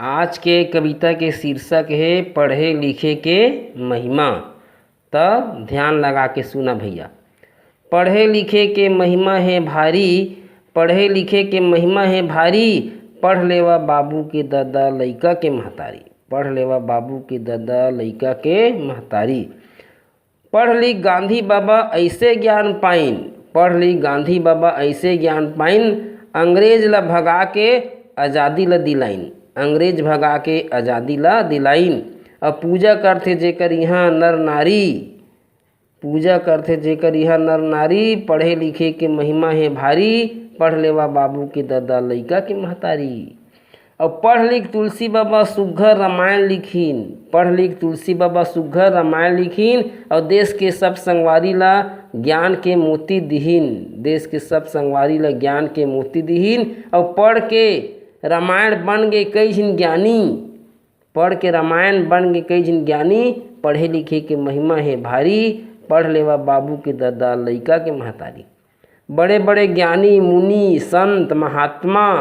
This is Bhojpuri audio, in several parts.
आज के कविता के शीर्षक है पढ़े लिखे के महिमा। तब ध्यान लगा के सुना भैया। पढ़े लिखे के महिमा है भारी, पढ़े लिखे के महिमा है भारी, पढ़ लेवा बाबू के दादा लइका के महतारी, पढ़ लेवा बाबू के दादा लइका के महतारी। पढ़ लिख गांधी बाबा ऐसे ज्ञान पाइन, पढ़ लिख गांधी बाबा ऐसे ज्ञान पाइन, अंग्रेज ला भगा के आज़ादी ला दिलाइन, अंग्रेज भगा के आज़ादी ला दिलाइन। अब पूजा करथे जेकर यहाँ नर नारी, पूजा करथे जेकर यहाँ नर नारी, पढ़े लिखे के महिमा है भारी, पढ़ लेवा बाबू के दादा लइका के महतारी। अब पढ़ लिख तुलसी बाबा सुघ्घर रामायण लिखीन, पढ़ लिख तुलसी बाबा सुघ्घर रामायण लिखीन, और देश के सब संगवारी ला ज्ञान के मोती दिहीन, देश के सब संगवारी ला ज्ञान के मोती दिहीन। और पढ़ के रामायण बन गए कई झन ज्ञानी, पढ़ के रामायण बन गए कई झन ज्ञानी, पढ़े लिखे के महिमा है भारी, पढ़ लेवा बाबू के दादा लइका के महतारी। बड़े बड़े ज्ञानी मुनि संत महात्मा,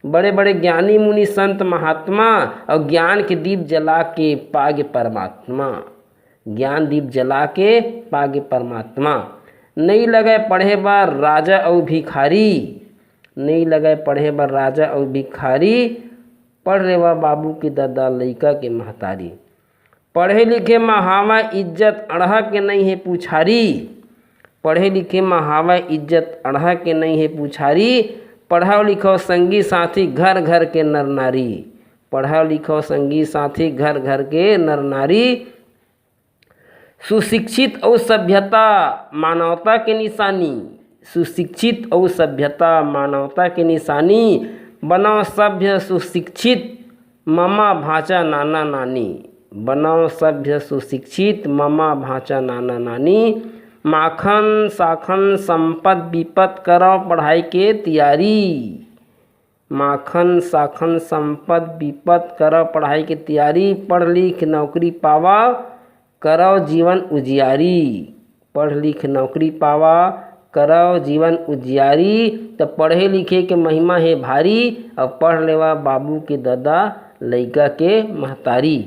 बड़े बड़े ज्ञानी मुनि संत महात्मा, और ज्ञान के दीप जला के पागे परमात्मा, ज्ञान दीप जला के पागे परमात्मा। नहीं लगे पढ़े बार राजा और भिखारी, नहीं लगे पढ़े बार राजा और भिखारी, पढ़ लेवा बाबू के दादा लइका के महतारी। पढ़े लिखे में हावा इज्जत अढ़ा के नहीं है पुछारी, पढ़े लिखे में हावा इज्जत अढ़ा के नहीं है पुछारी, पढ़ाओ लिखो संगी साथी घर घर के नर नारी, पढ़ाओ लिखो संगी साथी घर घर के नर नारी। सुशिक्षित और सभ्यता मानवता के निशानी, सुशिक्षित और सभ्यता मानवता के निशानी, बनाओ सभ्य सुशिक्षित मामा भाचा नाना नानी, बनाओ सभ्य सुशिक्षित मामा भाचा नाना नानी। माखन साखन संपत विपत करो पढ़ाई के तैयारी, माखन साखन संपत विपत करो पढ़ाई के तैयारी, पढ़ लिख नौकरी पावा करो जीवन उजियारी, पढ़ लिख नौकरी पावा करो जीवन उजियारी। तो पढ़े लिखे के महिमा है भारी, और पढ़ लेवा बाबू के दादा लइका के महतारी।